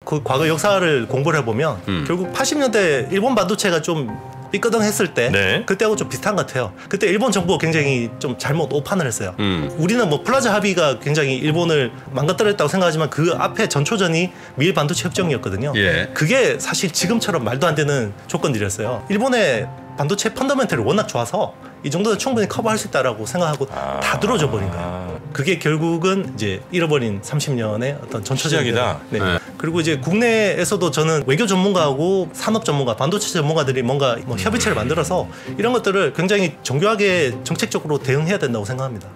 그 과거 역사를 공부를 해보면 결국 80년대 일본 반도체가 좀 삐끄덩했을 때 네. 그때하고 좀 비슷한 것 같아요. 그때 일본 정부가 굉장히 좀 잘못 오판을 했어요. 우리는 뭐 플라자 합의가 굉장히 일본을 망가뜨렸다고 생각하지만 그 앞에 전초전이 미일 반도체 협정이었거든요. 예. 그게 사실 지금처럼 말도 안 되는 조건들이었어요. 일본의 반도체 펀더멘털이 워낙 좋아서 이 정도는 충분히 커버할 수 있다라고 생각하고 다 들어줘 버린 거예요. 그게 결국은 이제 잃어버린 30년의 어떤 전초전이다. 네. 네. 그리고 이제 국내에서도 저는 외교 전문가하고 산업 전문가, 반도체 전문가들이 뭔가 뭐 협의체를 만들어서 이런 것들을 굉장히 정교하게 정책적으로 대응해야 된다고 생각합니다.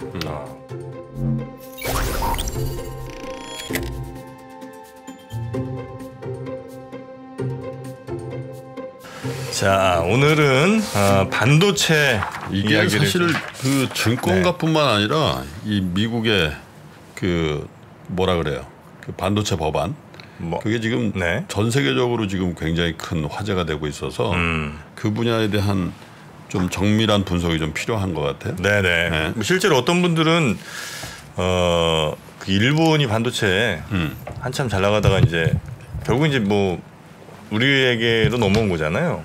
자, 오늘은 반도체 이게 이야기를 사실 그 증권가뿐만 아니라 이 미국의 그 뭐라 그래요? 그 반도체 법안 그게 지금 네. 전 세계적으로 지금 굉장히 큰 화제가 되고 있어서 그 분야에 대한 좀 정밀한 분석이 좀 필요한 것 같아요. 네네. 네. 실제로 어떤 분들은 그 일본이 반도체 한참 잘 나가다가 이제 결국 이제 뭐 우리에게로 넘어온 거잖아요.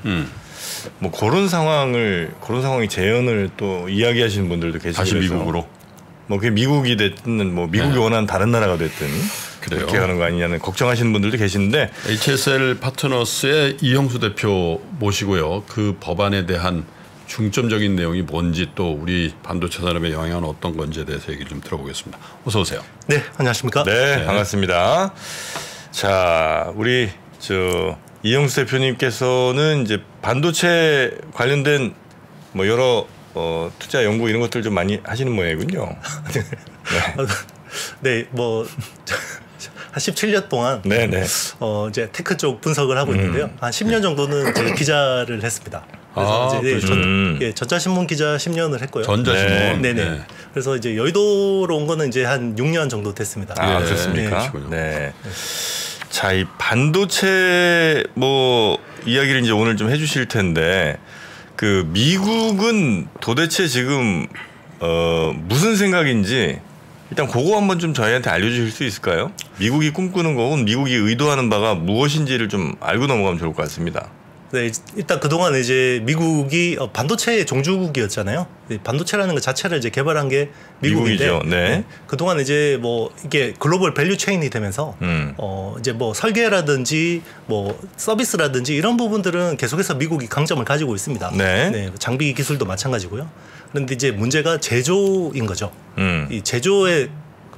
뭐 그런 상황이 재현을 또 이야기하시는 분들도 계시고 다시 미국으로. 뭐 그게 미국이 됐든 뭐 미국이 네. 원하는 다른 나라가 됐든 그래요. 그렇게 가는 거 아니냐는 걱정하시는 분들도 계신데 HSL 파트너스의 이형수 대표 모시고요. 그 법안에 대한 중점적인 내용이 뭔지 또 우리 반도체 산업에 영향은 어떤 건지에 대해서 얘기 좀 들어보겠습니다. 어서 오세요. 네, 안녕하십니까? 네, 반갑습니다. 자, 우리 이형수 대표님께서는 이제 반도체 관련된 뭐 여러 투자 연구 이런 것들 좀 많이 하시는 모양이군요. 네, 뭐 한 17년 동안 네네. 이제 테크 쪽 분석을 하고 있는데요. 한 10년 정도는 제가 기자를 했습니다. 그래서 이제 전자신문 기자 10년을 했고요. 전자신문. 네네. 네. 그래서 이제 여의도로 온 거는 이제 한 6년 정도 됐습니다. 아, 예, 그렇습니까? 네. 자, 이 반도체 뭐 이야기를 이제 오늘 좀 해주실 텐데 그 미국은 도대체 지금 무슨 생각인지 일단 그거 한번 좀 저희한테 알려주실 수 있을까요? 미국이 꿈꾸는 거고 미국이 의도하는 바가 무엇인지를 좀 알고 넘어가면 좋을 것 같습니다. 네, 일단 그동안 이제 미국이 반도체의 종주국이었잖아요. 반도체라는 것 자체를 이제 개발한 게 미국인데, 미국이죠. 네. 그동안 이제 뭐 이게 글로벌 밸류 체인이 되면서 이제 뭐 설계라든지 뭐 서비스라든지 이런 부분들은 계속해서 미국이 강점을 가지고 있습니다. 네. 네, 장비 기술도 마찬가지고요. 그런데 이제 문제가 제조인 거죠. 이 제조의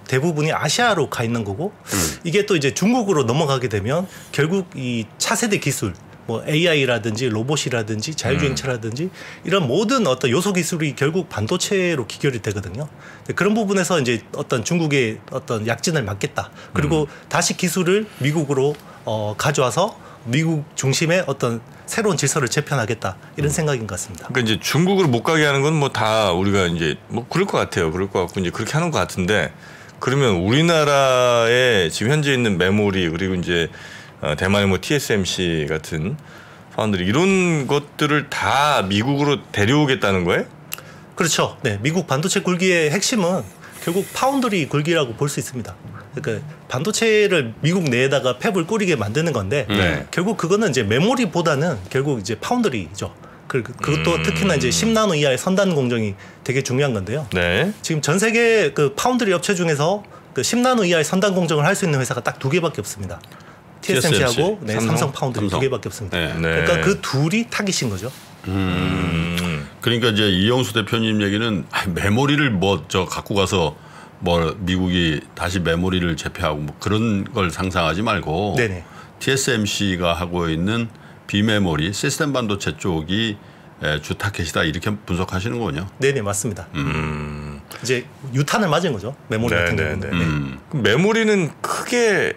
대부분이 아시아로 가 있는 거고 이게 또 이제 중국으로 넘어가게 되면 결국 이 차세대 기술 뭐 AI라든지 로봇이라든지 자율주행차라든지 이런 모든 어떤 요소 기술이 결국 반도체로 기결이 되거든요. 그런 부분에서 이제 어떤 중국의 어떤 약진을 막겠다. 그리고 다시 기술을 미국으로 가져와서 미국 중심의 어떤 새로운 질서를 재편하겠다 이런 생각인 것 같습니다. 그러니까 이제 중국으로 못 가게 하는 건 뭐 다 우리가 이제 뭐 그럴 것 같아요. 그럴 것 같고 이제 그렇게 하는 것 같은데 그러면 우리나라에 지금 현재 있는 메모리 그리고 이제 대만의 뭐 TSMC 같은 파운드리 이런 것들을 다 미국으로 데려오겠다는 거예요? 그렇죠. 네, 미국 반도체 굴기의 핵심은 결국 파운드리 굴기라고 볼 수 있습니다. 그러니까 반도체를 미국 내에다가 팹을 꾸리게 만드는 건데 결국 그거는 이제 메모리보다는 결국 이제 파운드리죠. 그것도 특히나 이제 10나노 이하의 선단 공정이 되게 중요한 건데요. 네. 지금 전 세계 그 파운드리 업체 중에서 그 10나노 이하의 선단 공정을 할 수 있는 회사가 딱 2개밖에 없습니다. TSMC하고 삼성 파운드리 2개밖에 없습니다. 네. 그러니까 그 둘이 타깃인 거죠. 그러니까 이제 이형수 대표님 얘기는 메모리를 뭐 갖고 가서 뭐 미국이 다시 메모리를 재패하고 뭐 그런 걸 상상하지 말고 네네. TSMC가 하고 있는 비메모리 시스템 반도체 쪽이 주 타켓이다 이렇게 분석하시는 거군요. 네네 맞습니다. 이제 유탄을 맞은 거죠 메모리 같은 경우는. 그럼 메모리는 크게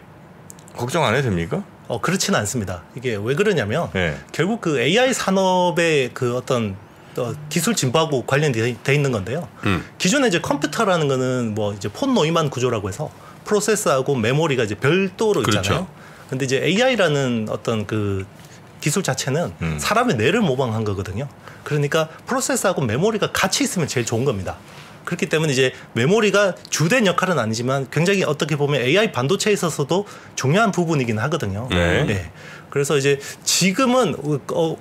걱정 안 해도 됩니까? 그렇지는 않습니다. 이게 왜 그러냐면 네. 결국 그 AI 산업의 그 어떤 기술 진보하고 관련돼 있는 건데요. 기존에 이제 컴퓨터라는 거는 뭐 이제 폰 노이만 구조라고 해서 프로세서하고 메모리가 이제 별도로 있잖아요. 그렇죠. 근데 이제 AI라는 어떤 그 기술 자체는 사람의 뇌를 모방한 거거든요. 그러니까 프로세서하고 메모리가 같이 있으면 제일 좋은 겁니다. 그렇기 때문에 이제 메모리가 주된 역할은 아니지만 굉장히 어떻게 보면 AI 반도체에 있어서도 중요한 부분이긴 하거든요. 네. 그래서 이제 지금은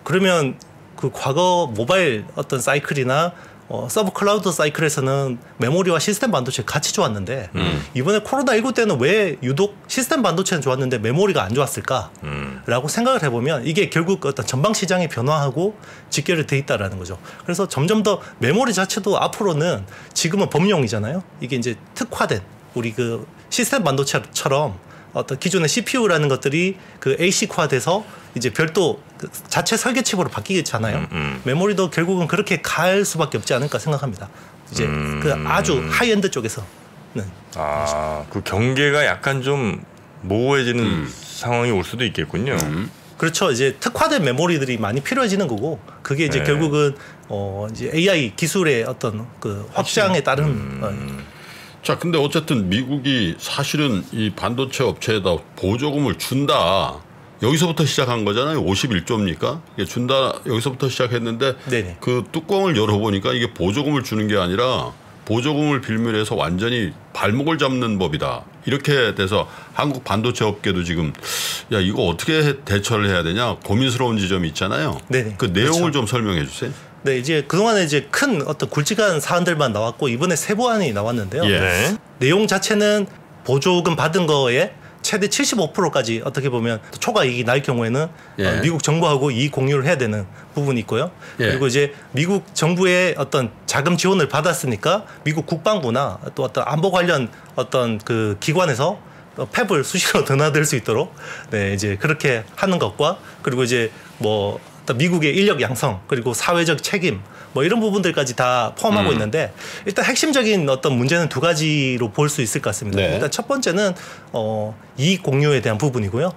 그러면 그 과거 모바일 어떤 사이클이나 서브 클라우드 사이클에서는 메모리와 시스템 반도체 같이 좋았는데 이번에 코로나19 때는 왜 유독 시스템 반도체는 좋았는데 메모리가 안 좋았을까라고 생각을 해보면 이게 결국 어떤 전방 시장의 변화하고 직결이 돼 있다라는 거죠. 그래서 점점 더 메모리 자체도 앞으로는 지금은 범용이잖아요. 이게 이제 특화된 우리 그 시스템 반도체처럼 어떤 기존의 CPU라는 것들이 그 ASIC화돼서 이제 별도 그 자체 설계 칩으로 바뀌겠잖아요. 메모리도 결국은 그렇게 갈 수밖에 없지 않을까 생각합니다. 이제 그 아주 하이엔드 쪽에서. 그 경계가 약간 좀 모호해지는 상황이 올 수도 있겠군요. 그렇죠. 이제 특화된 메모리들이 많이 필요해지는 거고 그게 이제 결국은 이제 AI 기술의 어떤 그 확장에 따른. 자, 근데 어쨌든 미국이 사실은 이 반도체 업체에다 보조금을 준다. 여기서부터 시작한 거잖아요. 51조입니까? 이게 준다. 여기서부터 시작했는데 네네. 그 뚜껑을 열어보니까 이게 보조금을 주는 게 아니라 보조금을 빌미해서 완전히 발목을 잡는 법이다. 이렇게 돼서 한국 반도체 업계도 지금 야 이거 어떻게 대처를 해야 되냐 고민스러운 지점이 있잖아요. 네네. 그 내용을 그렇죠. 좀 설명해 주세요. 네, 이제 그동안에 이제 큰 어떤 굵직한 사안들만 나왔고 이번에 세부안이 나왔는데요. 예. 내용 자체는 보조금 받은 거에 최대 75%까지 어떻게 보면 초과 이익이 날 경우에는 미국 정부하고 이익 공유를 해야 되는 부분이 있고요. 그리고 이제 미국 정부의 어떤 자금 지원을 받았으니까 미국 국방부나 또 어떤 안보 관련 어떤 그 기관에서 팹을 수시로 드나들 수 있도록 네, 이제 그렇게 하는 것과 그리고 이제 뭐 미국의 인력 양성 그리고 사회적 책임 뭐 이런 부분들까지 다 포함하고 있는데 일단 핵심적인 어떤 문제는 두 가지로 볼 수 있을 것 같습니다. 네. 일단 첫 번째는 이익 공유에 대한 부분이고요.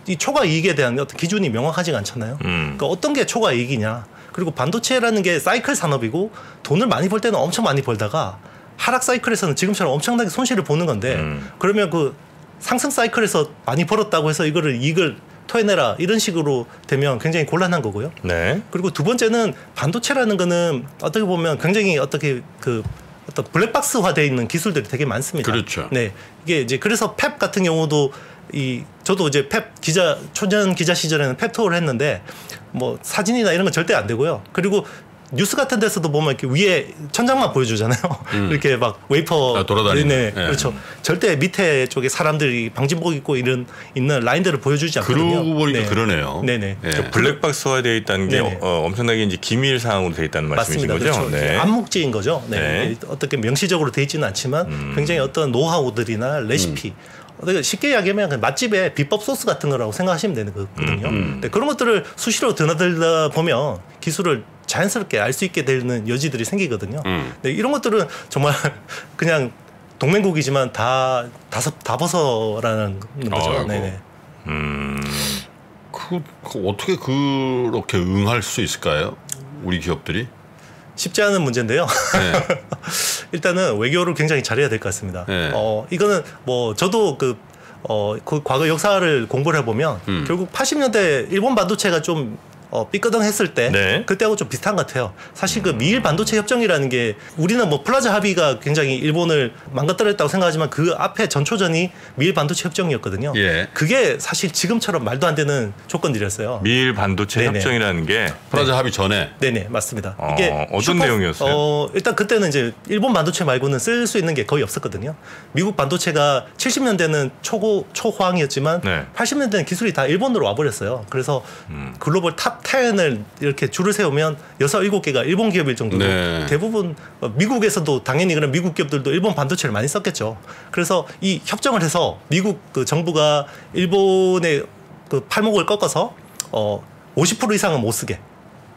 이 초과 이익에 대한 어떤 기준이 명확하지가 않잖아요. 그러니까 어떤 게 초과 이익이냐. 그리고 반도체라는 게 사이클 산업이고 돈을 많이 벌 때는 엄청 많이 벌다가 하락 사이클에서는 지금처럼 엄청나게 손실을 보는 건데 그러면 그 상승 사이클에서 많이 벌었다고 해서 이익을 토해내라 이런 식으로 되면 굉장히 곤란한 거고요. 네. 그리고 두 번째는 반도체라는 거는 어떻게 보면 굉장히 어떤 블랙박스화되어 있는 기술들이 되게 많습니다. 그렇죠. 네, 이게 이제 그래서 팹 같은 경우도 저도 이제 팹 초년 기자 시절에는 팹 투어를 했는데 뭐 사진이나 이런 건 절대 안 되고요. 그리고 뉴스 같은 데서도 보면 이렇게 위에 천장만 보여주잖아요. 이렇게 막 웨이퍼 돌아다니는. 네, 그렇죠. 절대 밑에 쪽에 사람들이 방진복 입고 있는 라인들을 보여주지 않거든요. 그러고 보니까 그러네요. 네네. 그 블랙박스화 되어 있다는 게 엄청나게 이제 기밀 사항으로 되어 있다는 말씀이신 맞습니다. 거죠? 그렇죠. 네. 암묵지인 거죠. 네. 네. 어떻게 명시적으로 되어 있지는 않지만 굉장히 어떤 노하우들이나 레시피 쉽게 이야기하면 그냥 맛집의 비법 소스 같은 거라고 생각하시면 되는 거거든요. 네, 그런 것들을 수시로 드나들다 보면 기술을 자연스럽게 알 수 있게 되는 여지들이 생기거든요. 네, 이런 것들은 정말 그냥 동맹국이지만 다 벗어라는 거죠. 네네. 그 어떻게 그렇게 응할 수 있을까요? 우리 기업들이? 쉽지 않은 문제인데요. 네. 일단은 외교를 굉장히 잘해야 될 것 같습니다. 네. 이거는 뭐 저도 그 과거 역사를 공부를 해보면 결국 80년대 일본 반도체가 좀 삐끄덩했을 때 네. 그때하고 좀 비슷한 것 같아요. 사실 그 미일 반도체 협정이라는 게 우리는 뭐 플라자 합의가 굉장히 일본을 망가뜨렸다고 생각하지만 그 앞에 전초전이 미일 반도체 협정이었거든요. 예. 그게 사실 지금처럼 말도 안 되는 조건들이었어요. 미일 반도체 네네. 협정이라는 게 플라자 합의 전에. 네네 맞습니다. 이게 어떤 내용이었어요? 일단 그때는 이제 일본 반도체 말고는 쓸 수 있는 게 거의 없었거든요. 미국 반도체가 70년대는 초호황이었지만 네. 80년대는 기술이 다 일본으로 와버렸어요. 그래서 글로벌 탑 10을 이렇게 줄을 세우면 6, 7개가 일본 기업일 정도로 네. 대부분 미국에서도 당연히 그런 미국 기업들도 일본 반도체를 많이 썼겠죠. 그래서 이 협정을 해서 미국 그 정부가 일본의 그 팔목을 꺾어서 50% 이상은 못 쓰게.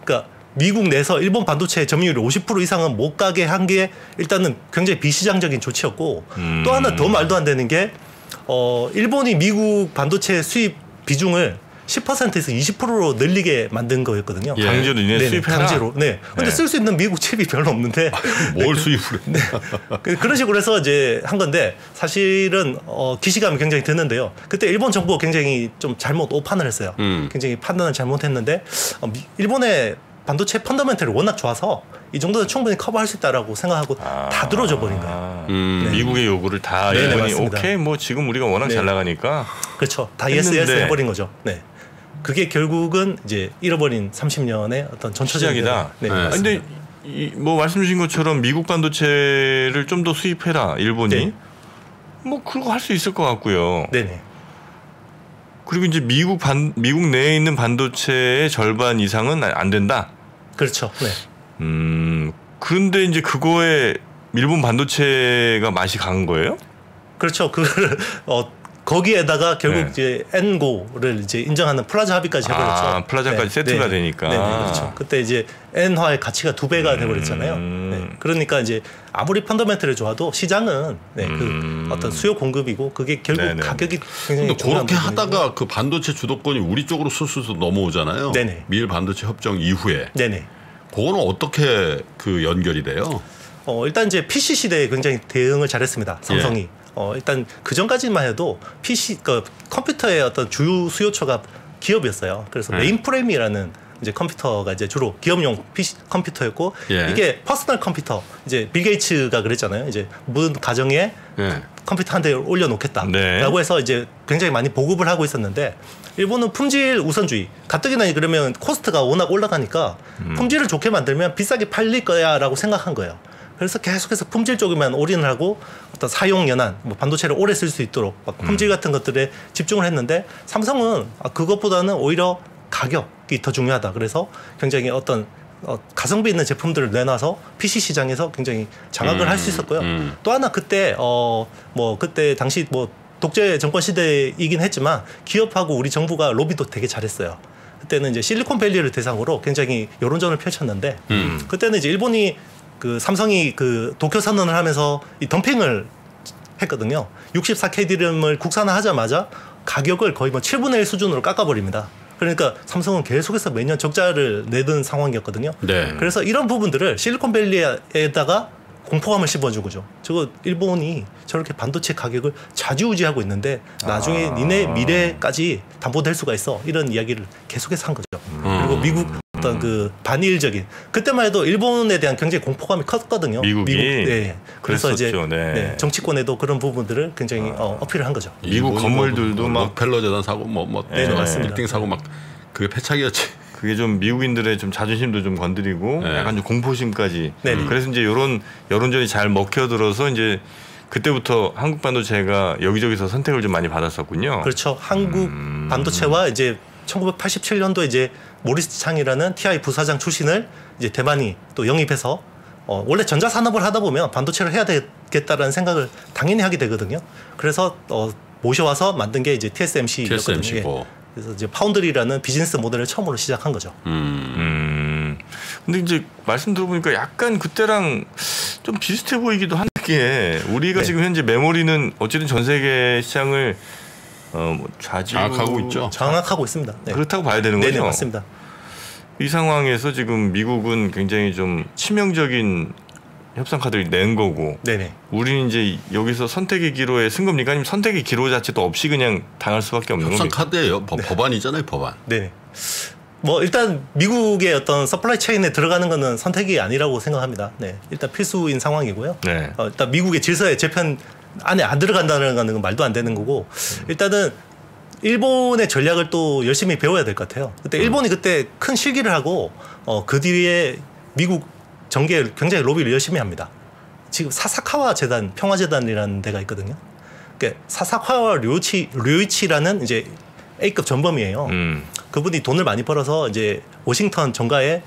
그러니까 미국 내에서 일본 반도체 점유율이 50% 이상은 못 가게 한 게 일단은 굉장히 비시장적인 조치였고 또 하나 더 말도 안 되는 게 일본이 미국 반도체 수입 비중을 10%에서 20%로 늘리게 만든 거였거든요. 예. 강제로 니네 수입해라. 강제로. 네. 근데 네. 쓸 수 있는 미국 칩이 별로 없는데 뭘 수입을 해? 그런 식으로 해서 이제 한 건데 사실은 기시감이 굉장히 드는데요. 그때 일본 정부가 굉장히 좀 잘못 오판을 했어요. 굉장히 판단을 잘못했는데 일본의 반도체 펀더멘털이 워낙 좋아서 이 정도는 충분히 커버할 수 있다라고 생각하고 다 들어줘 버린 거예요. 네. 미국의 요구를 다 네, 일본이 맞습니다. 오케이 뭐 지금 우리가 워낙 네. 잘 나가니까 그렇죠. 다 예스 해버린 거죠. 네. 그게 결국은 이제 잃어버린 30년의 어떤 전초적인 시작이다. 네. 네. 근데 뭐 말씀 주신 것처럼 미국 반도체를 좀 더 수입해라 일본이 네. 뭐 그거 할 수 있을 것 같고요. 네네. 그리고 이제 미국 내에 있는 반도체의 절반 이상은 안 된다. 그렇죠. 네. 그런데 이제 그거에 일본 반도체가 맛이 간 거예요? 그렇죠. 그거를 거기에다가 결국 네. 이제 N고를 이제 인정하는 플라자 합의까지 해버렸죠. 플라자까지 세트가 되니까. 네, 그렇죠. 그때 이제 N화의 가치가 2배가 돼버렸잖아요. 네. 그러니까 이제 아무리 펀더멘털이 좋아도 시장은 그 어떤 수요 공급이고 그게 결국 네네. 가격이 굉장히 근데 중요한 그렇게 부분이고. 하다가 그 반도체 주도권이 우리 쪽으로 슬슬 넘어오잖아요. 네네. 미일 반도체 협정 이후에. 네네. 그거는 어떻게 그 연결이 돼요? 일단 이제 PC 시대에 굉장히 대응을 잘했습니다. 삼성이. 일단 그 전까지만 해도 컴퓨터의 어떤 주요 수요처가 기업이었어요. 그래서 메인프레임이라는 이제 컴퓨터가 이제 주로 기업용 PC 컴퓨터였고 예. 이게 퍼스널 컴퓨터 이제 빌 게이츠가 그랬잖아요. 이제 모든 가정에 예. 컴퓨터 한 대 올려놓겠다라고 네. 해서 이제 굉장히 많이 보급을 하고 있었는데 일본은 품질 우선주의 가뜩이나 그러면 코스트가 워낙 올라가니까 품질을 좋게 만들면 비싸게 팔릴 거야라고 생각한 거예요. 그래서 계속해서 품질 쪽에만 올인을 하고 어떤 사용 연한 뭐 반도체를 오래 쓸 수 있도록 막 품질 같은 것들에 집중을 했는데 삼성은 그것보다는 오히려 가격이 더 중요하다. 그래서 굉장히 어떤 가성비 있는 제품들을 내놔서 PC 시장에서 굉장히 장악을 할 수 있었고요. 또 하나 그때 그때 당시 뭐 독재 정권 시대이긴 했지만 기업하고 우리 정부가 로비도 되게 잘했어요. 그때는 이제 실리콘밸리를 대상으로 굉장히 여론전을 펼쳤는데 그때는 이제 일본이 그 삼성이 그 도쿄 선언을 하면서 이 덤핑을 했거든요. 64K드램을 국산화하자마자 가격을 거의 뭐 7분의 1 수준으로 깎아버립니다. 그러니까 삼성은 계속해서 매년 적자를 내던 상황이었거든요. 네. 그래서 이런 부분들을 실리콘밸리에다가 공포감을 씹어준 거죠. 저거 일본이 저렇게 반도체 가격을 좌지우지하고 있는데 나중에 니네 미래까지 담보될 수가 있어. 이런 이야기를 계속해서 한 거죠. 그리고 미국 어떤 그 반일적인 그때만 해도 일본에 대한 굉장히 공포감이 컸거든요. 미국이 네. 그래서 이제 그랬었죠. 네. 정치권에도 그런 부분들을 굉장히 어필을 한 거죠. 미국 건물들도 막 록펠러 재단 사고 네, 맞습니다. 빌딩 사고 막 그게 패착이었지. 그게 좀 미국인들의 좀 자존심도 좀 건드리고 네. 약간 좀 공포심까지. 네. 그래서 이제 이런 여론전이 잘 먹혀들어서 이제 그때부터 한국 반도체가 여기저기서 선택을 좀 많이 받았었군요. 그렇죠. 한국 반도체와 이제 1987년도에 이제 모리스 창이라는 TI 부사장 출신을 이제 대만이 또 영입해서 원래 전자산업을 하다 보면 반도체를 해야 되겠다라는 생각을 당연히 하게 되거든요. 그래서 모셔와서 만든 게 이제 TSMC였거든요. TSMC고. 그래서 이제 파운드리라는 비즈니스 모델을 처음으로 시작한 거죠. 근데 이제 말씀 들어보니까 약간 그때랑 좀 비슷해 보이기도 한 게 우리가 네. 지금 현재 메모리는 어쨌든 전 세계 시장을 장악하고 있죠. 장악하고 있습니다. 네. 그렇다고 봐야 되는 거죠. 네네 맞습니다. 이 상황에서 지금 미국은 굉장히 좀 치명적인 협상 카드를 낸 거고 네네. 우리는 이제 여기서 선택의 기로에 쓴 겁니까? 아니면 선택의 기로 자체도 없이 그냥 당할 수밖에 없는 협상 겁니까? 카드예요. 법안이잖아요, 법안. 네네. 뭐 일단 미국의 어떤 서플라이 체인에 들어가는 것은 선택이 아니라고 생각합니다. 네. 일단 필수인 상황이고요. 네. 일단 미국의 질서의 재편 안에 안 들어간다는 건 말도 안 되는 거고 일단은 일본의 전략을 또 열심히 배워야 될 것 같아요. 그때 일본이 그때 큰 실기를 하고 그 뒤에 미국 정계에 굉장히 로비를 열심히 합니다. 지금 사사카와 재단, 평화재단이라는 데가 있거든요. 그러니까 사사카와 류이치라는 이제 A급 전범이에요. 그분이 돈을 많이 벌어서 이제 워싱턴 정가에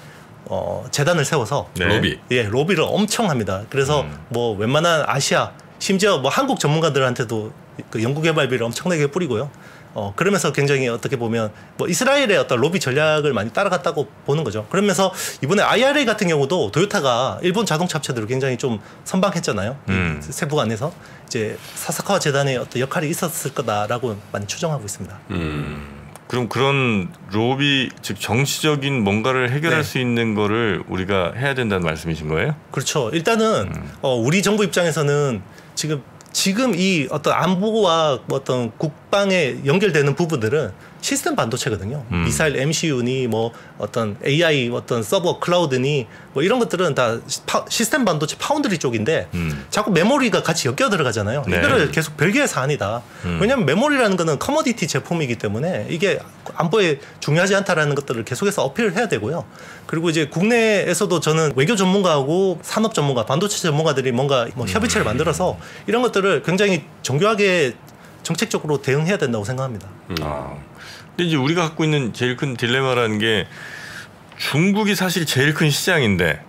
재단을 세워서 네. 로비. 로비를 엄청 합니다. 그래서 뭐 웬만한 아시아 심지어 뭐 한국 전문가들한테도 그 연구개발비를 엄청나게 뿌리고요. 그러면서 굉장히 어떻게 보면 뭐 이스라엘의 어떤 로비 전략을 많이 따라갔다고 보는 거죠. 그러면서 이번에 IRA 같은 경우도 토요타가 일본 자동차 업체들을 굉장히 좀 선방했잖아요. 세부 안에서 이제 사사카와 재단의 어떤 역할이 있었을 거다라고 많이 추정하고 있습니다. 그럼 그런 로비 즉 정치적인 뭔가를 해결할 네. 수 있는 거를 우리가 해야 된다는 말씀이신 거예요? 그렇죠. 일단은 우리 정부 입장에서는 지금 이 어떤 안보와 어떤 국방에 연결되는 부분들은 시스템 반도체거든요. 미사일 MCU니 뭐 어떤 AI 어떤 서버 클라우드니 뭐 이런 것들은 다 시스템 반도체 파운드리 쪽인데 자꾸 메모리가 같이 엮여 들어가잖아요. 네. 이거를 계속 별개의 사안이다. 왜냐하면 메모리라는 거는 커머디티 제품이기 때문에 이게 안보에 중요하지 않다라는 것들을 계속해서 어필을 해야 되고요. 그리고 이제 국내에서도 저는 외교 전문가하고 산업 전문가, 반도체 전문가들이 뭔가 뭐 협의체를 만들어서 이런 것들을 굉장히 정교하게 정책적으로 대응해야 된다고 생각합니다. 근데 이제 우리가 갖고 있는 제일 큰 딜레마라는 게 중국이 사실 제일 큰 시장인데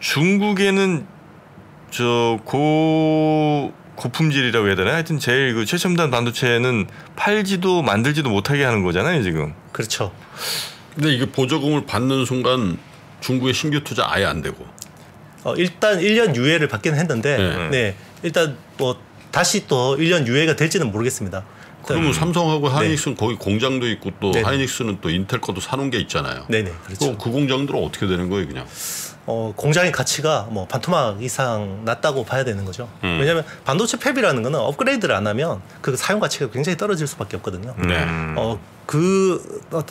중국에는 저 고품질이라고 해야 되나? 하여튼 제일 그 최첨단 반도체는 팔지도 만들지도 못하게 하는 거잖아요, 지금. 그렇죠. 근데 이게 보조금을 받는 순간 중국의 신규 투자 아예 안 되고. 일단 1년 유예를 받기는 했는데 네. 일단 뭐 다시 또 1년 유예가 될지는 모르겠습니다. 그러면 삼성하고 하이닉스는 거기 공장도 있고 또 네네. 하이닉스는 또 인텔 거도 사놓은 게 있잖아요. 네네, 그렇죠. 그 공장들은 어떻게 되는 거예요, 그냥? 공장의 가치가 뭐 반토막 이상 낮다고 봐야 되는 거죠. 왜냐하면 반도체 팹이라는 거는 업그레이드를 안 하면 그 사용 가치가 굉장히 떨어질 수밖에 없거든요. 네.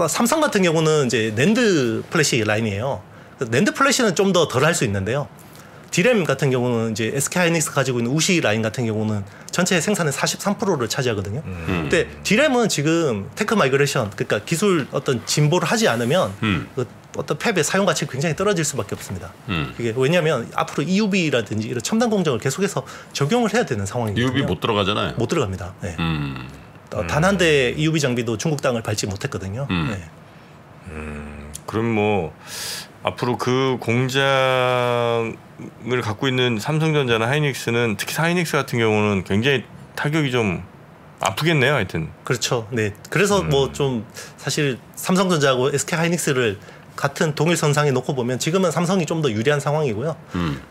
삼성 같은 경우는 이제 낸드 플래시 라인이에요. 낸드 플래시는 좀 더 덜 할 수 있는데요. 디램 같은 경우는 이제 SK 하이닉스 가지고 있는 우시 라인 같은 경우는 전체 생산의 43%를 차지하거든요. 근데 디램은 지금 테크 마이그레이션, 그러니까 기술 어떤 진보를 하지 않으면 그 어떤 팹의 사용 가치가 굉장히 떨어질 수밖에 없습니다. 이게 왜냐하면 앞으로 EUV라든지 이런 첨단 공정을 계속해서 적용을 해야 되는 상황이거든요. EUV 못 들어가잖아요. 못 들어갑니다. 네. 단 한 대 EUV 장비도 중국 땅을 밟지 못했거든요. 네. 그럼 뭐 앞으로 그 공장을 갖고 있는 삼성전자나 하이닉스는 특히 하이닉스 같은 경우는 굉장히 타격이 좀 아프겠네요, 하여튼. 그렇죠. 네. 그래서 뭐 좀 사실 삼성전자하고 SK 하이닉스를 같은 동일 선상에 놓고 보면 지금은 삼성이 좀 더 유리한 상황이고요.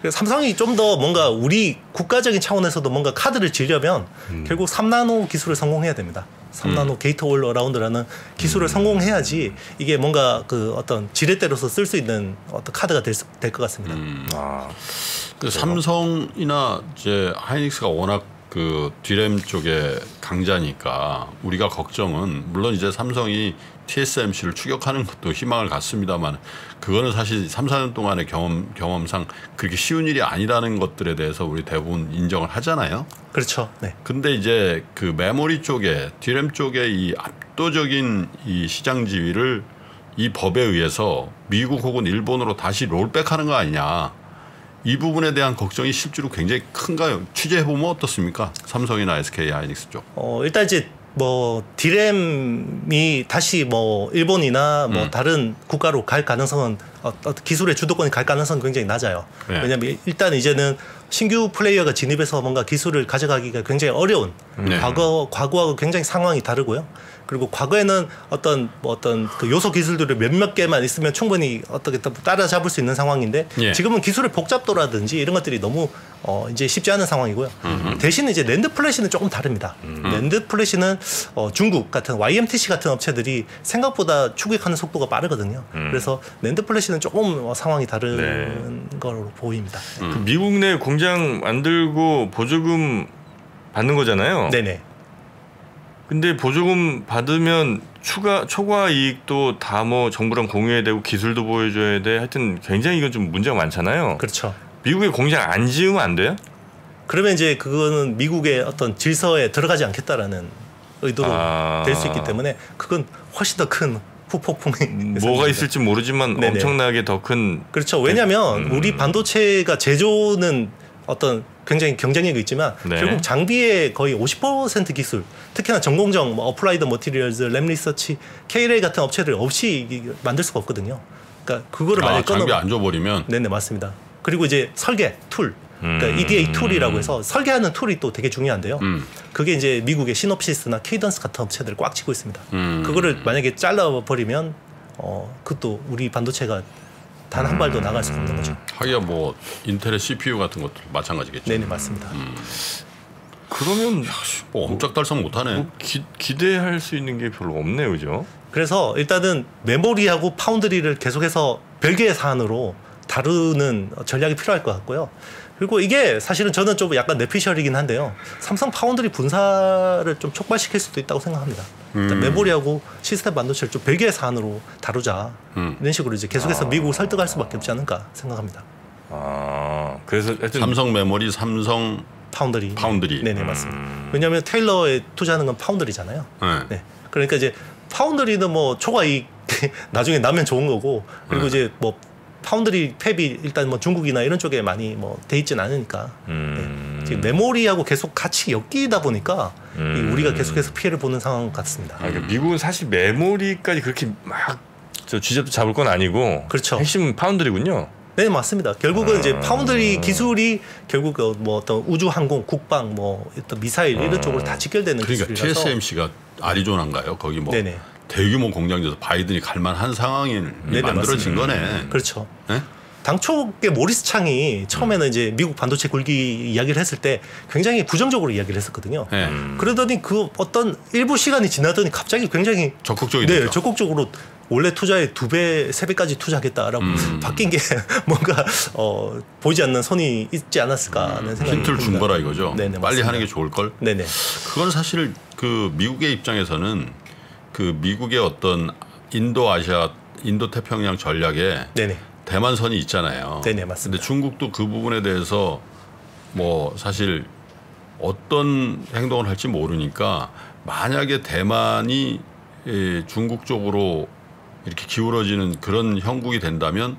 그래서 삼성이 좀 더 뭔가 우리 국가적인 차원에서도 뭔가 카드를 쥐려면 결국 3나노 기술을 성공해야 됩니다. 3나노 게이트 올 어라운드라는 기술을 성공해야지 이게 뭔가 그 어떤 지렛대로서 쓸 수 있는 어떤 카드가 될 것 같습니다. 삼성이나 이제 하이닉스가 워낙 그 디램 쪽에 강자니까 우리가 걱정은 물론 이제 삼성이 TSMC를 추격하는 것도 희망을 갖습니다만 그거는 사실 3, 4년 동안의 경험상 그렇게 쉬운 일이 아니라는 것들에 대해서 우리 대부분 인정을 하잖아요. 그렇죠. 네. 근데 이제 그 메모리 쪽에 디램 쪽에 이 압도적인 이 시장 지위를 이 법에 의해서 미국 혹은 일본으로 다시 롤백하는 거 아니냐. 이 부분에 대한 걱정이 실제로 굉장히 큰가요? 취재해보면 어떻습니까? 삼성이나 SK 하이닉스 쪽. 일단 이제 뭐 디램이 다시 뭐 일본이나 뭐 다른 국가로 갈 가능성은 기술의 주도권이 갈 가능성은 굉장히 낮아요. 네. 왜냐하면 일단 이제는 신규 플레이어가 진입해서 뭔가 기술을 가져가기가 굉장히 어려운 과거하고 굉장히 상황이 다르고요. 그리고 과거에는 어떤 그 요소 기술들을 몇몇 개만 있으면 충분히 어떻게 따라잡을 수 있는 상황인데 지금은 기술의 복잡도라든지 이런 것들이 너무 이제 쉽지 않은 상황이고요. 대신 이제 낸드 플래시는 조금 다릅니다. 낸드 플래시는 중국 같은 YMTC 같은 업체들이 생각보다 추격하는 속도가 빠르거든요. 그래서 낸드 플래시는 조금 상황이 다른 걸로 보입니다. 그 미국 내 공장 만들고 보조금 받는 거잖아요. 네네. 근데 보조금 받으면 초과 이익도 다 뭐 정부랑 공유해야 되고 기술도 보여줘야 돼. 하여튼 굉장히 이건 좀 문제가 많잖아요. 그렇죠. 미국에 공장 안 지으면 안 돼요? 그러면 이제 그거는 미국의 어떤 질서에 들어가지 않겠다라는 의도로 될 수 있기 때문에 그건 훨씬 더 큰 후폭풍이 뭐가 있을지 모르지만 네네. 엄청나게 더 큰. 그렇죠. 왜냐하면 우리 반도체가 제조는 어떤 굉장히 경쟁력이 있지만 결국 장비의 거의 50% 기술, 특히나 전공정, 어플라이드 머티리얼즈, 램 리서치, K-ray 같은 업체들 없이 만들 수가 없거든요. 그러니까 그거를 만약에 장비 안 줘버리면. 네네 맞습니다. 그리고 이제 설계 툴, 그러니까 EDA 툴이라고 해서 설계하는 툴이 또 되게 중요한데요. 그게 이제 미국의 시놉시스나 케이던스 같은 업체들 꽉 쥐고 있습니다. 그거를 만약에 잘라버리면 그것도 우리 반도체가 단 한 발도 나갈 수가 없는 거죠. 하기야 뭐 인텔의 CPU 같은 것도 마찬가지겠죠. 네네 맞습니다. 그러면 뭐 엄짝달싹 못하네. 뭐 기대할 수 있는 게 별로 없네요, 그죠? 그래서 일단은 메모리하고 파운드리를 계속해서 별개의 사안으로 다루는 전략이 필요할 것 같고요. 그리고 이게 사실은 저는 좀 약간 뇌피셜이긴 한데요. 삼성 파운드리 분사를 좀 촉발시킬 수도 있다고 생각합니다. 메모리하고 시스템 반도체를 좀 별개의 사안으로 다루자. 이런 식으로 이제 계속해서 미국을 설득할 수밖에 없지 않을까 생각합니다. 그래서 하여튼 삼성 메모리, 삼성 파운드리. 네네 맞습니다. 왜냐하면 테일러에 투자하는 건 파운드리잖아요. 네. 그러니까 이제 파운드리는 뭐 초과이익 나중에 나면 좋은 거고 그리고 이제 뭐 파운드리 팹이 일단 뭐 중국이나 이런 쪽에 많이 뭐 돼 있진 않으니까 네. 지금 메모리하고 계속 같이 엮이다 보니까 우리가 계속해서 피해를 보는 상황 같습니다. 그러니까 미국은 사실 메모리까지 그렇게 막 쥐잡도 잡을 건 아니고 그렇죠. 핵심 파운드리군요. 네 맞습니다. 결국은 이제 파운드리 기술이 결국 뭐 어떤 우주 항공, 국방, 뭐 어떤 미사일 이런 쪽으로 다 직결되는 그러니까 기술이라서. TSMC가 아리조나인가요? 거기 뭐 네네. 대규모 공장에서 바이든이 갈만한 상황이 만들어진 맞습니다. 거네. 그렇죠. 네? 당초 모리스 창이 처음에는 이제 미국 반도체 굴기 이야기를 했을 때 굉장히 부정적으로 이야기를 했었거든요. 네. 그러더니 그 어떤 일부 시간이 지나더니 갑자기 굉장히 적극적이 네, 됐죠. 적극적으로 원래 투자의 2배, 3배까지 투자하겠다라고 바뀐 게 뭔가 보이지 않는 손이 있지 않았을까 하는 생각이 힌트를 준 듭니다. 거라 이거죠. 네네, 빨리 맞습니다. 하는 게 좋을 걸. 네네. 그건 사실 그 미국의 입장에서는 그 미국의 어떤 인도 아시아, 인도 태평양 전략에 네네. 대만선이 있잖아요. 네네 맞습니다. 근데 중국도 그 부분에 대해서 뭐 사실 어떤 행동을 할지 모르니까 만약에 대만이 중국 쪽으로 이렇게 기울어지는 그런 형국이 된다면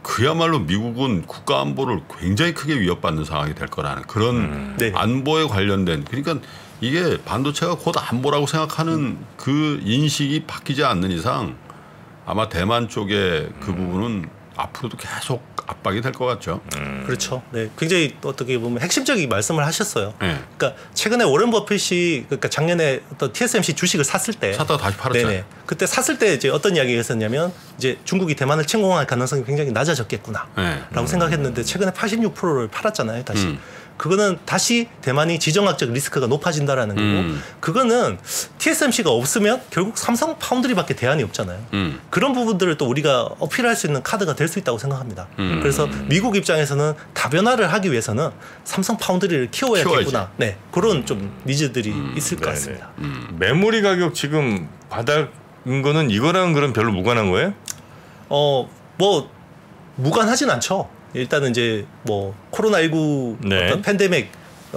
그야말로 미국은 국가 안보를 굉장히 크게 위협받는 상황이 될 거라는 그런 안보에 관련된 그러니까 이게 반도체가 곧 안보라고 생각하는 그 인식이 바뀌지 않는 이상 아마 대만 쪽의 그 부분은 앞으로도 계속 압박이 될 것 같죠. 그렇죠. 네, 굉장히 어떻게 보면 핵심적인 말씀을 하셨어요. 네. 그러니까 최근에 워런 버핏이 그러니까 작년에 어떤 TSMC 주식을 샀을 때 샀다가 다시 팔았잖아요. 네네. 그때 샀을 때 이제 어떤 이야기가 있었냐면 이제 중국이 대만을 침공할 가능성이 굉장히 낮아졌겠구나라고 네. 생각했는데 최근에 86%를 팔았잖아요. 다시. 그거는 다시 대만이 지정학적 리스크가 높아진다라는 거고 그거는 TSMC가 없으면 결국 삼성 파운드리밖에 대안이 없잖아요. 그런 부분들을 또 우리가 어필할 수 있는 카드가 될 수 있다고 생각합니다. 그래서 미국 입장에서는 다변화를 하기 위해서는 삼성 파운드리를 키워야겠구나. 네, 그런 좀 니즈들이 있을 것 같습니다. 메모리 가격 지금 바닥인 거는 이거랑 그럼 별로 무관한 거예요? 뭐 무관하진 않죠. 일단은 이제 뭐 코로나19 어떤 팬데믹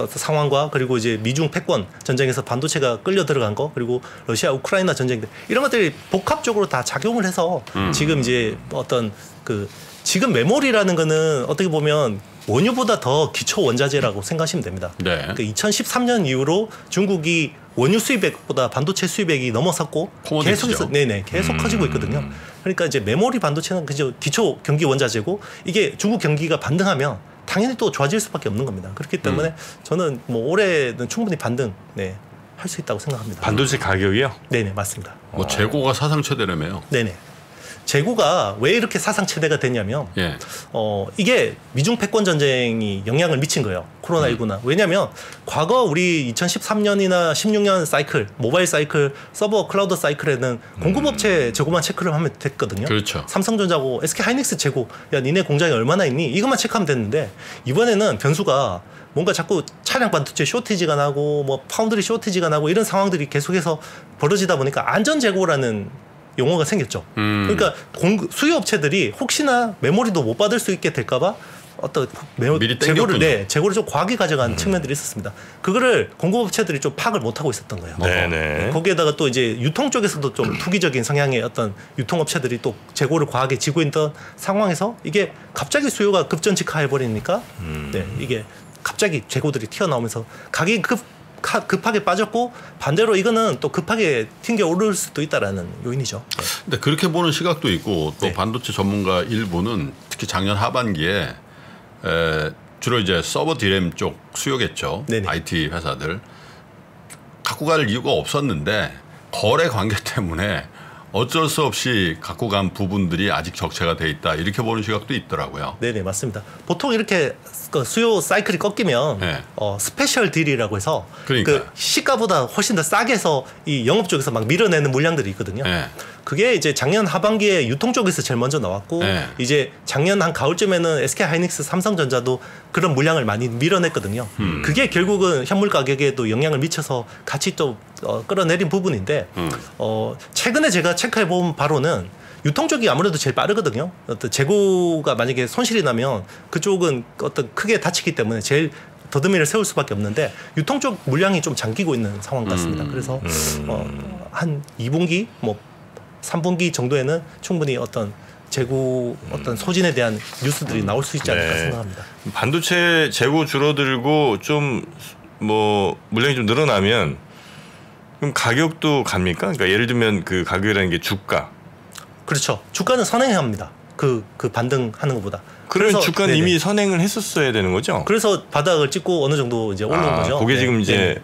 상황과 그리고 이제 미중 패권 전쟁에서 반도체가 끌려 들어간 거 그리고 러시아 우크라이나 전쟁들 이런 것들이 복합적으로 다 작용을 해서 지금 이제 어떤 그 지금 메모리라는 거는 어떻게 보면 원유보다 더 기초 원자재라고 생각하시면 됩니다. 네. 그러니까 2013년 이후로 중국이 원유 수입액보다 반도체 수입액이 넘어섰고 계속해서 계속 커지고 있거든요. 그러니까 이제 메모리 반도체는 그저 기초 경기 원자재고 이게 중국 경기가 반등하면 당연히 또 좋아질 수밖에 없는 겁니다. 그렇기 때문에 저는 뭐 올해는 충분히 반등 할 수 있다고 생각합니다. 반도체 가격이요? 네네 맞습니다. 뭐 재고가 사상 최대라며요. 네네. 재고가 왜 이렇게 사상 최대가 됐냐면 이게 미중 패권 전쟁이 영향을 미친 거예요. 코로나19나. 왜냐하면 과거 우리 2013년이나 16년 사이클, 모바일 사이클, 서버 클라우드 사이클에는 공급업체 재고만 체크를 하면 됐거든요. 그렇죠. 삼성전자고 SK하이닉스 재고, 야 니네 공장이 얼마나 있니? 이것만 체크하면 됐는데 이번에는 변수가 뭔가 자꾸 차량 반도체 쇼티지가 나고 뭐 파운드리 쇼티지가 나고 이런 상황들이 계속해서 벌어지다 보니까 안전 재고라는 용어가 생겼죠. 그러니까 수요 업체들이 혹시나 메모리도 못 받을 수 있게 될까봐 어떤 미리 땡겼군요. 재고를 좀 과하게 가져간 측면들이 있었습니다. 그거를 공급업체들이 좀 파악을 못 하고 있었던 거예요. 네네. 거기에다가 또 이제 유통 쪽에서도 좀 투기적인 성향의 어떤 유통업체들이 또 재고를 과하게 지고 있던 상황에서 이게 갑자기 수요가 급전직하해 버리니까 이게 갑자기 재고들이 튀어나오면서 가격이 급하게 빠졌고 반대로 이거는 또 급하게 튕겨 오를 수도 있다라는 요인이죠. 근데 그렇게 보는 시각도 있고 또 반도체 전문가 일부는 특히 작년 하반기에 주로 이제 서버 디램 쪽 수요겠죠. 네네. IT 회사들 갖고 갈 이유가 없었는데 거래 관계 때문에 어쩔 수 없이 갖고 간 부분들이 아직 적체가 돼 있다 이렇게 보는 시각도 있더라고요. 네네 맞습니다. 보통 이렇게 수요 사이클이 꺾이면 스페셜 딜이라고 해서 그러니까. 그 시가보다 훨씬 더 싸게 해서 이 영업 쪽에서 막 밀어내는 물량들이 있거든요. 그게 이제 작년 하반기에 유통 쪽에서 제일 먼저 나왔고 네. 이제 작년 한 가을쯤에는 SK하이닉스, 삼성전자도 그런 물량을 많이 밀어냈거든요. 그게 결국은 현물 가격에도 영향을 미쳐서 같이 또 끌어내린 부분인데 최근에 제가 체크해 본 바로는 유통 쪽이 아무래도 제일 빠르거든요. 어떤 재고가 만약에 손실이 나면 그쪽은 어떤 크게 다치기 때문에 제일 더듬이를 세울 수밖에 없는데 유통 쪽 물량이 좀 잠기고 있는 상황 같습니다. 그래서 한 2분기 뭐 3분기 정도에는 충분히 어떤 재고 어떤 소진에 대한 뉴스들이 나올 수 있지 않을까 생각합니다. 반도체 재고 줄어들고 좀 뭐 물량이 좀 늘어나면 그럼 가격도 갑니까? 그러니까 예를 들면 그 가격이라는 게 주가. 그렇죠. 주가는 선행합니다. 그 반등하는 것보다. 그러면 주가는 네네. 이미 선행을 했었어야 되는 거죠? 그래서 바닥을 찍고 어느 정도 이제 올라온 거죠. 그게 지금 이제 네.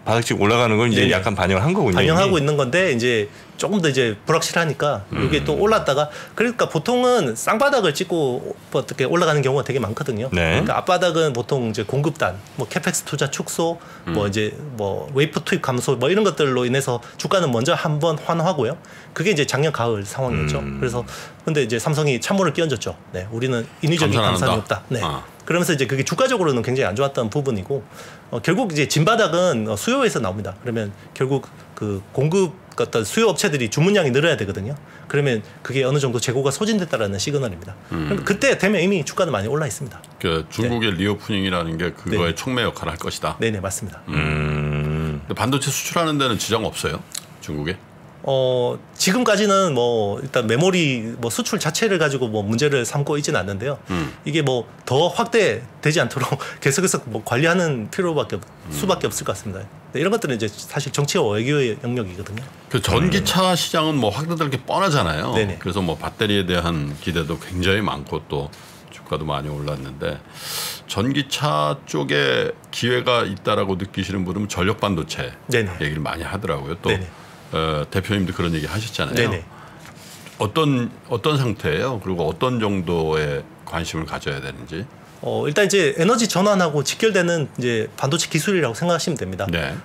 바닥 찍고 올라가는 걸 이제 네네. 약간 반영을 한 거군요. 반영하고 이미. 있는 건데 이제 조금 더 이제 불확실하니까 이게 또 올랐다가 그러니까 보통은 쌍바닥을 찍고 어떻게 올라가는 경우가 되게 많거든요. 네. 그러니까 앞바닥은 보통 이제 공급단, 뭐 캐펙스 투자 축소, 뭐 이제 뭐 웨이프 투입 감소 뭐 이런 것들로 인해서 주가는 먼저 한번 환호하고요. 그게 이제 작년 가을 상황이었죠. 그래서 근데 이제 삼성이 찬물을 끼얹었죠. 네, 우리는 인위적인 감산이 없다. 네. 그러면서 이제 그게 주가적으로는 굉장히 안 좋았던 부분이고 결국 이제 진바닥은 수요에서 나옵니다. 그러면 결국 그 공급 어떤 수요 업체들이 주문량이 늘어야 되거든요. 그러면 그게 어느 정도 재고가 소진됐다라는 시그널입니다. 그럼 그때 되면 이미 주가는 많이 올라 있습니다. 그 중국의 리오프닝이라는 게 그거의 촉매 역할을 할 것이다. 네네 맞습니다. 근데 반도체 수출하는 데는 지장 없어요? 중국에? 지금까지는 뭐 일단 메모리 뭐 수출 자체를 가지고 뭐 문제를 삼고 있지는 않는데요. 이게 뭐 더 확대되지 않도록 계속해서 뭐 관리하는 수밖에 없을 것 같습니다. 네, 이런 것들은 이제 사실 정치와 외교의 영역이거든요. 그 전기차 시장은 뭐 확대될 게 뻔하잖아요. 네네. 그래서 뭐 배터리에 대한 기대도 굉장히 많고 또 주가도 많이 올랐는데 전기차 쪽에 기회가 있다라고 느끼시는 분은 전력 반도체 네네. 얘기를 많이 하더라고요. 또 네네. 대표님도 그런 얘기 하셨잖아요. 네네. 어떤 상태예요? 그리고 어떤 정도의 관심을 가져야 되는지. 일단 이제 에너지 전환하고 직결되는 이제 반도체 기술이라고 생각하시면 됩니다. 네.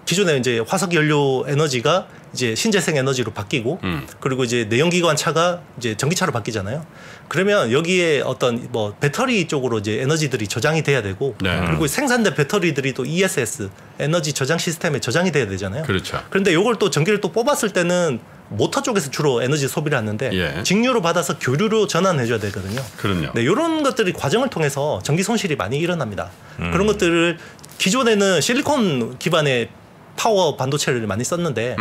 기존에 이제 화석 연료 에너지가 이제 신재생 에너지로 바뀌고 그리고 이제 내연기관 차가 이제 전기차로 바뀌잖아요. 그러면 여기에 어떤 뭐 배터리 쪽으로 이제 에너지들이 저장이 돼야 되고 네. 그리고 생산된 배터리들이 또 ESS 에너지 저장 시스템에 저장이 돼야 되잖아요. 그렇죠. 그런데 이걸 또 전기를 또 뽑았을 때는 모터 쪽에서 주로 에너지 소비를 하는데 예. 직류로 받아서 교류로 전환해줘야 되거든요. 그럼요. 네, 이런 것들이 과정을 통해서 전기 손실이 많이 일어납니다. 그런 것들을 기존에는 실리콘 기반의 파워 반도체를 많이 썼는데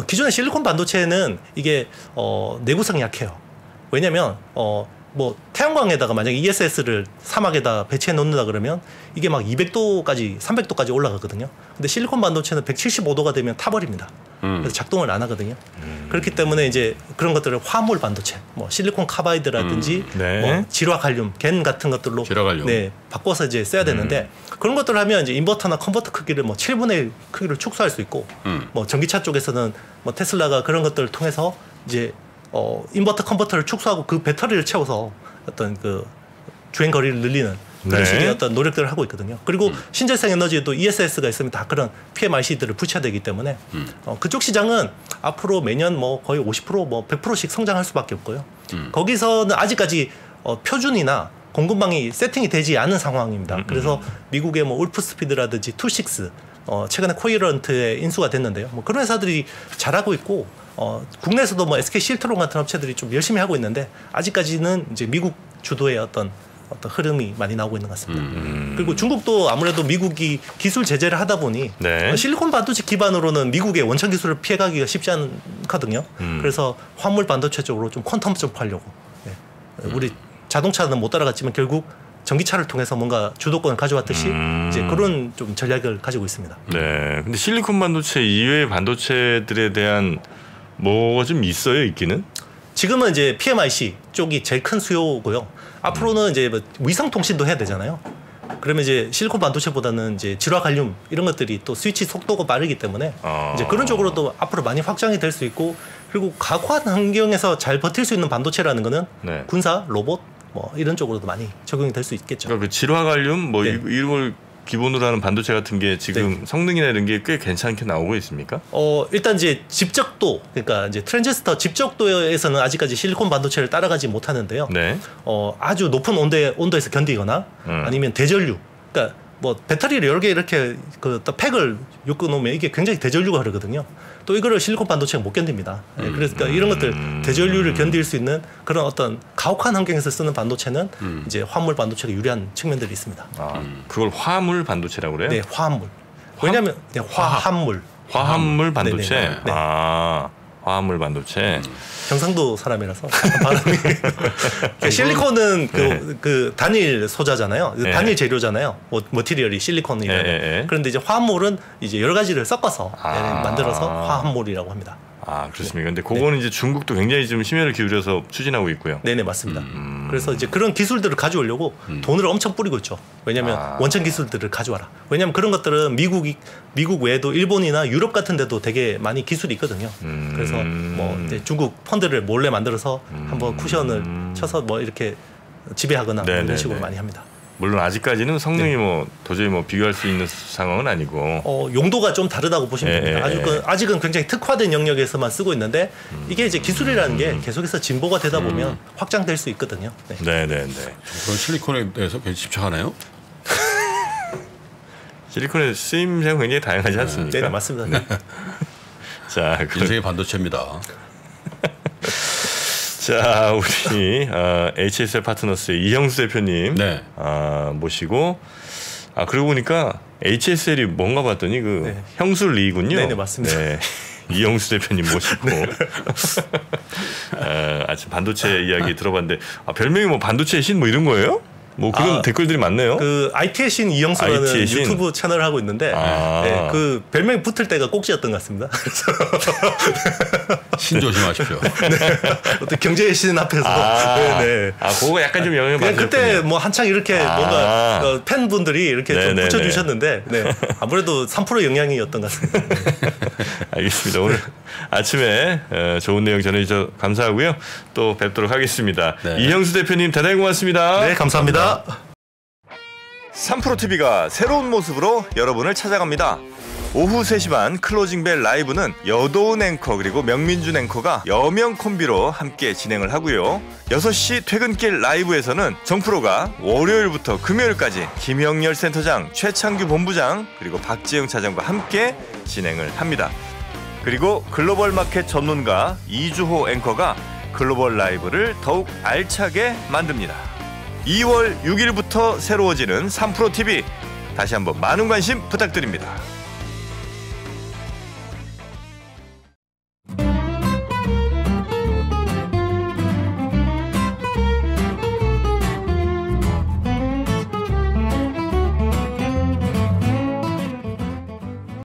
기존의 실리콘 반도체는 이게 내구성이 약해요. 왜냐하면 뭐 태양광에다가 만약에 ESS를 사막에다 배치해 놓는다 그러면 이게 막 200도까지 300도까지 올라가거든요. 근데 실리콘 반도체는 175도가 되면 타버립니다. 그래서 작동을 안 하거든요. 그렇기 때문에 이제 그런 것들을 화물 반도체, 뭐 실리콘 카바이드라든지 네. 뭐 질화 갈륨, 겐 같은 것들로 질화갈륨. 네, 바꿔서 이제 써야 되는데 그런 것들을 하면 이제 인버터나 컨버터 크기를 뭐 7분의 1 크기를 축소할 수 있고 뭐 전기차 쪽에서는 뭐 테슬라가 그런 것들을 통해서 이제 인버터 컨버터를 축소하고 그 배터리를 채워서 어떤 그 주행 거리를 늘리는 그런 네. 식의 어떤 노력들을 하고 있거든요. 그리고 신재생 에너지에도 ESS가 있으면 다 그런 PMIC들을 붙여야 되기 때문에 그쪽 시장은 앞으로 매년 뭐 거의 50% 뭐 100%씩 성장할 수밖에 없고요. 거기서는 아직까지 표준이나 공급망이 세팅이 되지 않은 상황입니다. 그래서 미국의 뭐 울프스피드라든지 툴식스 최근에 코이런트에 인수가 됐는데요. 뭐 그런 회사들이 잘하고 있고 국내에서도 뭐 SK 실트론 같은 업체들이 좀 열심히 하고 있는데 아직까지는 이제 미국 주도의 어떤 흐름이 많이 나오고 있는 것 같습니다. 그리고 중국도 아무래도 미국이 기술 제재를 하다 보니 네. 실리콘 반도체 기반으로는 미국의 원천 기술을 피해가기가 쉽지 않거든요. 그래서 화물 반도체 쪽으로 좀 퀀텀 쪽 하려고 우리 자동차는 못 따라갔지만 결국 전기차를 통해서 뭔가 주도권을 가져왔듯이 이제 그런 좀 전략을 가지고 있습니다. 네. 근데 실리콘 반도체 이외의 반도체들에 대한 뭐가 좀 있어요, 있기는? 지금은 이제 PMIC 쪽이 제일 큰 수요고요. 앞으로는 이제 뭐 위성 통신도 해야 되잖아요. 그러면 이제 실리콘 반도체보다는 이제 질화 갈륨 이런 것들이 또 스위치 속도가 빠르기 때문에 이제 그런 쪽으로도 앞으로 많이 확장이 될 수 있고 그리고 가혹한 환경에서 잘 버틸 수 있는 반도체라는 거는 네. 군사, 로봇 뭐 이런 쪽으로도 많이 적용이 될 수 있겠죠. 그러니까 그 질화 갈륨 뭐 네. 이런 걸 기본으로 하는 반도체 같은 게 지금 네. 성능이나 이런 게 꽤 괜찮게 나오고 있습니까? 일단 이제 집적도, 그러니까 이제 트랜지스터 집적도에서는 아직까지 실리콘 반도체를 따라가지 못하는데요. 네. 아주 높은 온도에서 견디거나 아니면 대전류, 그러니까 뭐 배터리를 여러 개 이렇게 그 팩을 엮어 놓으면 이게 굉장히 대전류가 흐르거든요. 또 이거를 실리콘 반도체가 못 견딥니다. 그러니까 이런 것들 대전류를 견딜 수 있는 그런 어떤 가혹한 환경에서 쓰는 반도체는 이제 화합물 반도체가 유리한 측면들이 있습니다. 그걸 화물 반도체라고 그래요? 네, 화합물. 왜냐하면 화합물. 화합물 반도체. 네네. 네. 화합물 반도체. 경상도 사람이라서 발음이 실리콘은 그 단일 소자잖아요. 네. 단일 재료잖아요. 머티리얼이 실리콘이에요. 네. 그런데 이제 화합물은 이제 여러 가지를 섞어서 만들어서 화합물이라고 합니다. 그렇습니까? 근데 그거는 이제 중국도 굉장히 좀 심혈을 기울여서 추진하고 있고요. 네네, 맞습니다. 그래서 이제 그런 기술들을 가져오려고 돈을 엄청 뿌리고 있죠. 왜냐하면 원천 기술들을 가져와라. 왜냐하면 그런 것들은 미국 외에도 일본이나 유럽 같은 데도 되게 많이 기술이 있거든요. 그래서 뭐 이제 중국 펀드를 몰래 만들어서 한번 쿠션을 쳐서 뭐 이렇게 지배하거나 이런 식으로 많이 합니다. 물론 아직까지는 성능이 뭐 도저히 뭐 비교할 수 있는 상황은 아니고 용도가 좀 다르다고 보시면 됩니다. 아직은 굉장히 특화된 영역에서만 쓰고 있는데 이게 이제 기술이라는 게 계속해서 진보가 되다 보면 확장될 수 있거든요. 네. 그런 실리콘에 대해서 굉장히 집착하나요? 실리콘의 쓰임새가 굉장히 다양하지 않습니까? 네, 맞습니다. 네. 자, 인생의 반도체입니다. 자, 우리 HSL 파트너스의 이형수 대표님 네. 모시고 그러고 보니까 HSL이 뭔가 봤더니 형수 리군요. 네, 맞습니다. 네. 이형수 대표님 모시고 아침 반도체 이야기 들어봤는데 별명이 뭐 반도체의 신 뭐 이런 거예요? 뭐 그런 댓글들이 많네요. 그 IT의 신 이영수라는 IT의 신? 유튜브 채널을 하고 있는데 네, 그 별명이 붙을 때가 꼭지였던 것 같습니다. 신 조심하십시오. 어떤 경제의 신 앞에서 네. 그거 약간 좀 영향을 받았군요. 그때 뭐 한창 이렇게 뭔가 팬분들이 이렇게 좀 붙여주셨는데 아무래도 3% 영향이었던 것 같습니다. 알겠습니다. 오늘 아침에 좋은 내용 전해주셔서 감사하고요. 또 뵙도록 하겠습니다. 이형수 대표님 대단히 고맙습니다. 네, 감사합니다. 3프로TV가 새로운 모습으로 여러분을 찾아갑니다. 오후 3시 반 클로징벨 라이브는 여도은 앵커 그리고 명민준 앵커가 여명 콤비로 함께 진행을 하고요. 6시 퇴근길 라이브에서는 정프로가 월요일부터 금요일까지 김영렬 센터장, 최창규 본부장 그리고 박지영 차장과 함께 진행을 합니다. 그리고 글로벌 마켓 전문가 이주호 앵커가 글로벌 라이브를 더욱 알차게 만듭니다. 2월 6일부터 새로워지는 3프로TV 다시 한번 많은 관심 부탁드립니다.